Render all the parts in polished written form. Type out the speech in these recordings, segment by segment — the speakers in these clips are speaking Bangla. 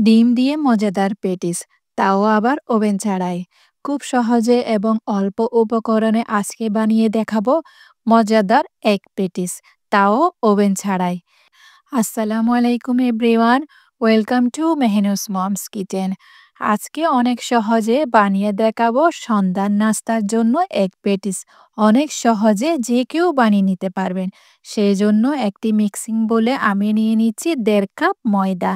ডিম দিয়ে মজাদার পেটিস, তাও আবার ওভেন ছাড়াই। খুব সহজে এবং অল্প উপকরণে আজকে বানিয়ে দেখাবো মজাদার এগ পেটিস, তাও ওভেন ছাড়াই। আসসালামু আলাইকুম everyone, welcome to Mehnus mom's kitchen. আজকে অনেক সহজে বানিয়ে দেখাবো সন্ধ্যার নাস্তার জন্য এগ পেটিস। অনেক সহজে যে কেউ বানিয়ে নিতে পারবেন। সেই জন্য একটি মিক্সিং বলে আমি নিয়ে নিচ্ছি 1.5 কাপ ময়দা।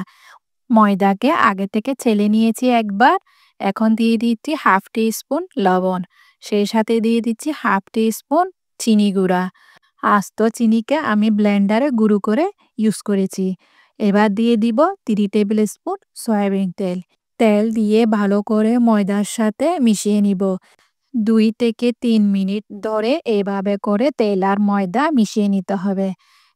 ময়দাকে আগে থেকে ছেলে নিয়েছি একবার। এখন দিয়ে দিচ্ছি হাফ টি স্পুন লবণ। সেই সাথে দিয়ে দিচ্ছি হাফ টি স্পুন চিনি গুঁড়া। আস্ত চিনিকে আমি ব্লেন্ডারে গুঁড়ো করে ইউজ করেছি। এবার দিয়ে দিব 3 টেবিল স্পুন সয়াবিন তেল। তেল দিয়ে ভালো করে ময়দার সাথে মিশিয়ে নিব। 2 থেকে 3 মিনিট ধরে এভাবে করে তেল আর ময়দা মিশিয়ে নিতে হবে।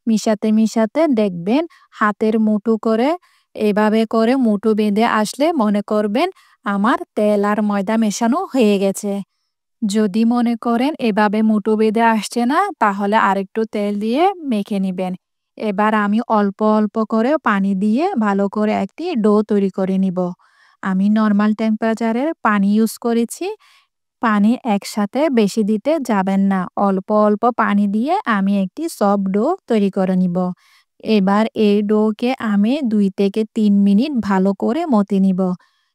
মিশাতে মিশাতে দেখবেন হাতের মুঠো করে এভাবে করে মুঠো বেঁধে আসলে মনে করবেন আমার তেল আর ময়দা মেশানো হয়ে গেছে। যদি মনে করেন এভাবে মুঠো বেঁধে আসছে না, তাহলে আরেকটু তেল দিয়ে মেখে নিবেন। এবার আমি অল্প অল্প করে পানি দিয়ে ভালো করে একটি ডো তৈরি করে নিব। আমি নর্মাল টেম্পারেচারের পানি ইউজ করেছি। পানি একসাথে বেশি দিতে যাবেন না। অল্প অল্প পানি দিয়ে আমি একটি সফট ডো তৈরি করে নিব। এবার এই ডোকে আমি 2 থেকে 3 মিনিট ভালো করে মথে নিব।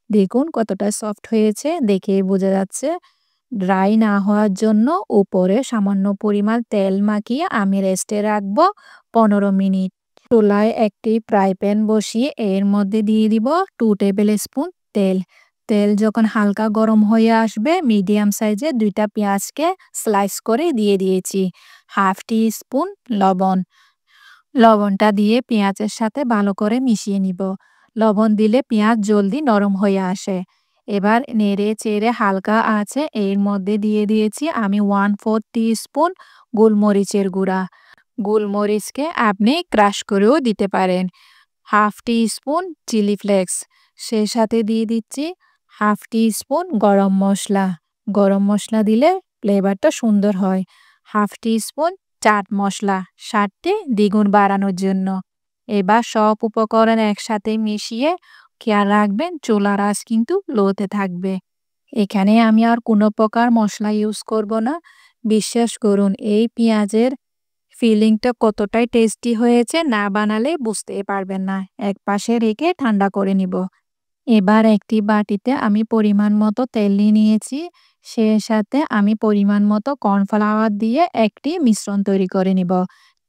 দেখুন কতটা সফট হয়েছে, দেখেই বোঝা যাচ্ছে। ড্রাই না হওয়ার জন্য উপরে সামান্য পরিমাণ তেল মাখিয়ে আমি রেস্টে রাখবো 15 মিনিট। চুলায় একটি ফ্রাই প্যান বসিয়ে এর মধ্যে দিয়ে দিব 2 টেবিল স্পুন তেল। তেল যখন হালকা গরম হয়ে আসবে, মিডিয়াম সাইজের 2টা পেঁয়াজকে স্লাইস করে দিয়ে দিয়েছি। হাফ টি স্পুন লবণ। লবণটা দিয়ে পেঁয়াজের সাথে ভালো করে মিশিয়ে নিব। লবণ দিলে পেঁয়াজ জলদি নরম হয়ে আসে। এবার নেড়ে চেড়ে হালকা আছে এর মধ্যে দিয়ে দিয়েছি আমি 1/4 টিস্পুন গোলমরিচের গুঁড়া। গোলমরিচকে আপনি ক্রাশ করেও দিতে পারেন। হাফ টি স্পুন চিলি ফ্লেক্স। সেই সাথে দিয়ে দিচ্ছি হাফ টি স্পুন গরম মশলা। গরম মশলা দিলে ফ্লেভারটা সুন্দর হয়। হাফ টি স্পুন চাট মশলা, স্বাদটি দ্বিগুণ বাড়ানোর জন্য। এবার সব উপকরণ একসাথে মিশিয়ে খেয়াল রাখবেন চুলার আঁচ কিন্তু লোতে থাকবে। এখানে আমি আর কোনো প্রকার মশলা ইউজ করব না। বিশ্বাস করুন এই পেঁয়াজের ফিলিংটা কতটাই টেস্টি হয়েছে, না বানালে বুঝতেই পারবেন না। এক পাশে রেখে ঠান্ডা করে নিব। এবার একটি বাটিতে আমি পরিমাণ মতো তেল নিয়ে নিয়েছি। সেই সাথে আমি পরিমাণ মতো কর্নফ্লাওয়ার দিয়ে একটি মিশ্রণ তৈরি করে নিব।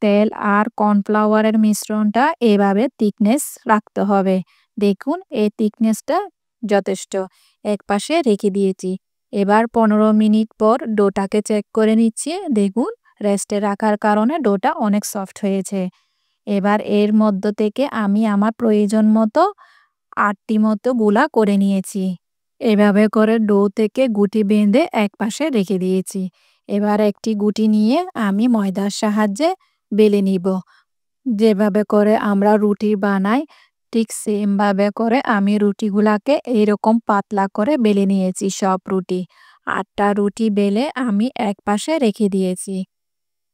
তেল আর কর্নফ্লাওয়ারের মিশ্রণটা এভাবে থিকনেস রাখতে হবে। দেখুন এই থিকনেসটা যথেষ্ট। এক পাশে রেখে দিয়েছি। এবার 15 মিনিট পর ডোটাকে চেক করে নিচ্ছি। দেখুন রেস্টে রাখার কারণে ডোটা অনেক সফট হয়েছে। এবার এর মধ্য থেকে আমি আমার প্রয়োজন মতো 8টি মতো গুলা করে নিয়েছি। এভাবে করে ডো থেকে গুটি বেঁধে এক পাশে রেখে দিয়েছি। এবার একটি গুটি নিয়ে আমি ময়দার সাহায্যে বেলে নিব। যেভাবে করে আমরা রুটি বানাই ঠিক সেমভাবে করে আমি রুটিগুলাকে এইরকম পাতলা করে বেলে নিয়েছি সব রুটি। 8টা রুটি বেলে আমি এক পাশে রেখে দিয়েছি।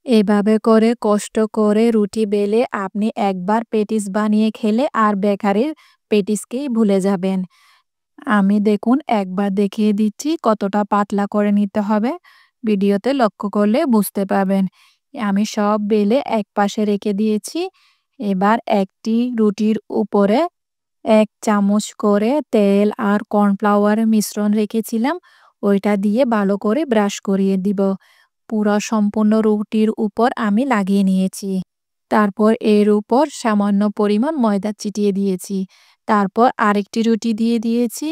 এভাবে করে কষ্ট করে রুটি বেলে আপনি একবার পেটিস বানিয়ে খেলে আর বেকারির পেটিসকেই ভুলে যাবেন। আমি দেখুন একবার দেখিয়ে দিচ্ছি কতটা পাতলা করে নিতে হবে। ভিডিওতে লক্ষ্য করলে বুঝতে পারবেন। আমি সব বেলে এক পাশে রেখে দিয়েছি। এবার একটি রুটির উপরে 1 চামচ করে তেল আর কর্নফ্লাওয়ারের মিশ্রণ রেখেছিলাম, ওইটা দিয়ে ভালো করে ব্রাশ করিয়ে দিব। পুরো সম্পূর্ণ রুটির উপর আমি লাগিয়ে নিয়েছি। তারপর এর উপর সামান্য পরিমাণ ময়দা ছিটিয়ে দিয়েছি। তারপর আরেকটি রুটি দিয়ে দিয়েছি।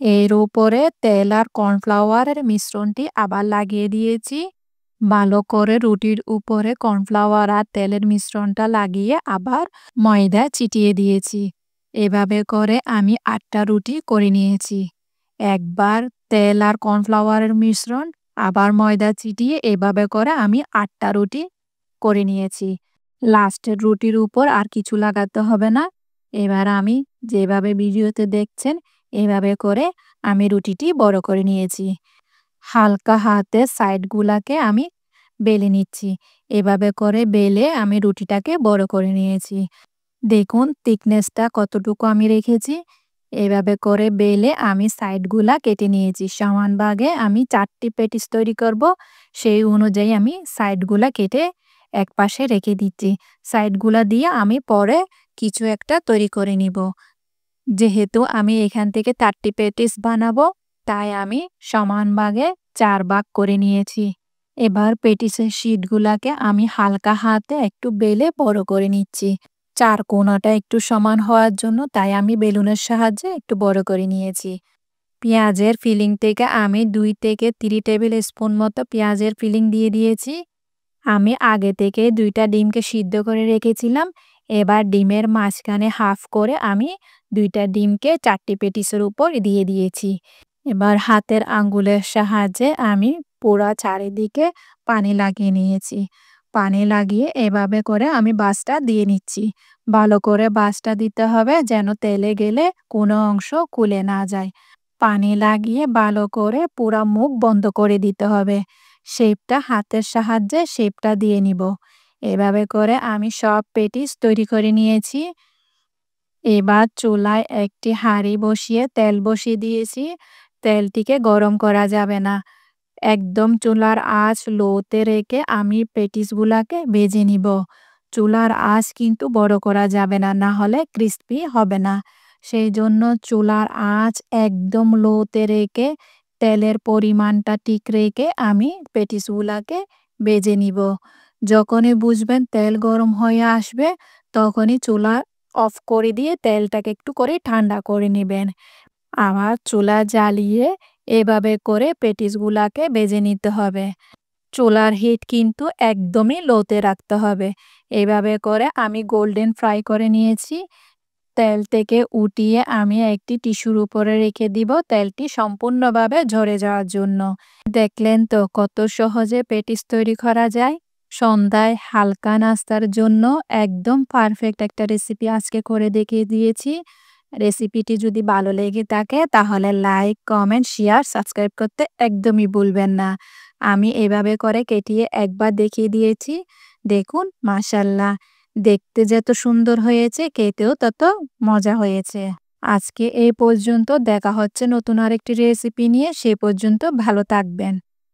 এর উপরে তেল আর কর্নফ্লাওয়ারের মিশ্রণটি আবার লাগিয়ে দিয়েছি। ভালো করে রুটির উপরে কর্নফ্লাওয়ার আর তেলের মিশ্রণটা লাগিয়ে আবার ময়দা ছিটিয়ে দিয়েছি। এভাবে করে আমি 8টা রুটি করে নিয়েছি। একবার তেল আর কর্নফ্লাওয়ারের মিশ্রণ আবার ময়দা ছিটিয়ে এভাবে করে আমি 8টা রুটি করে নিয়েছি। লাস্টের রুটির উপর আর কিছু লাগাতে হবে না। এবার আমি যেভাবে ভিডিওতে দেখছেন এভাবে করে আমি রুটিটি বড় করে নিয়েছি। হালকা হাতে সাইডগুলাকে আমি বেলে নিচ্ছি। এভাবে করে বেলে আমি রুটিটাকে বড় করে নিয়েছি। দেখুন থিকনেসটা কতটুকু আমি রেখেছি। এভাবে করে বেলে আমি সাইডগুলা কেটে নিয়েছি। সমান ভাগে আমি ৪ টি পেটিস তৈরি করব। সেই অনুযায়ী আমি সাইডগুলা কেটে একপাশে রেখে দিচ্ছি। সাইডগুলা দিয়ে আমি পরে কিছু একটা তৈরি করে নিব। যেহেতু আমি এখান থেকে ৪ টি পেটিস বানাবো, তাই আমি সমান ভাগে ৪ ভাগ করে নিয়েছি। এবার পেটিসের শীটগুলাকে আমি হালকা হাতে একটু বেলে বড় করে নিচ্ছি। ৪ কোণাটা একটু সমান হওয়ার জন্য তাই আমি বেলুনের সাহায্যে একটু বড় করে নিয়েছি। পেঁয়াজের ফিলিং থেকে আমি ২ থেকে ৩ টেবিল স্পুন মতো পেঁয়াজের ফিলিং দিয়ে দিয়েছি। আমি আগে থেকে ২ টা ডিমকে সিদ্ধ করে রেখেছিলাম। এবার ডিমের মাঝখানে হাফ করে আমি ২ টা ডিমকে ৪ টি পেটিসের উপর দিয়ে দিয়েছি। এবার হাতের আঙ্গুলের সাহায্যে আমি পুরা চারিদিকে পানি লাগিয়ে নিয়েছি। পানি লাগিয়ে এভাবে করে আমি বাসটা দিয়ে নিচ্ছি। ভালো করে বাসটা দিতে হবে যেন তেলে গেলে কোনো অংশ খুলে না যায়। পানি লাগিয়ে ভালো করে পুরা মুখ বন্ধ করে দিতে হবে। শেপটা হাতের সাহায্যে শেপটা দিয়ে নিব। এভাবে করে আমি সব পেটিস তৈরি করে নিয়েছি। এবার চুলায় একটি হাঁড়ি বসিয়ে তেল বসিয়ে দিয়েছি। তেলটিকে গরম করা যাবে না। একদম চুলার আঁচ লোতে রেখে আমি পেটিসগুলাকে ভেজে নিব। চুলার আঁচ কিন্তু বড় করা যাবে না, না হলে ক্রিস্পি হবে না। সেই জন্য চুলার আঁচ একদম লোতে রেখে তেলের পরিমাণটা ঠিক রেখে আমি পেটিসগুলাকে ভেজে নিব। যখনই বুঝবেন তেল গরম হয়ে আসবে, তখনই চুলা অফ করে দিয়ে তেলটাকে একটু করে ঠান্ডা করে নেবেন। আবার চুলা জ্বালিয়ে এভাবে করে পেটিসগুলাকে ভেজে নিতে হবে। চুলার হিট কিন্তু একদমই লোতে রাখতে হবে। এভাবে করে আমি গোল্ডেন ফ্রাই করে নিয়েছি। তেল থেকে উঠিয়ে আমি একটি টিস্যুর উপরে রেখে দিব তেলটি সম্পূর্ণভাবে ঝরে যাওয়ার জন্য। দেখলেন তো কত সহজে পেটিস তৈরি করা যায়। সন্ধ্যায় হালকা নাস্তার জন্য একদম পারফেক্ট একটা রেসিপি আজকে করে দেখিয়ে দিয়েছি। রেসিপিটি যদি ভালো লেগে থাকে তাহলে লাইক, কমেন্ট, শেয়ার, সাবস্ক্রাইব করতে একদমই ভুলবেন না। আমি এভাবে করে কেটিয়ে একবার দেখিয়ে দিয়েছি। দেখুন মাশাআল্লাহ, দেখতে যত সুন্দর হয়েছে খেতেও তত মজা হয়েছে। আজকে এই পর্যন্ত, দেখা হচ্ছে নতুন আরেকটি রেসিপি নিয়ে। সে পর্যন্ত ভালো থাকবেন।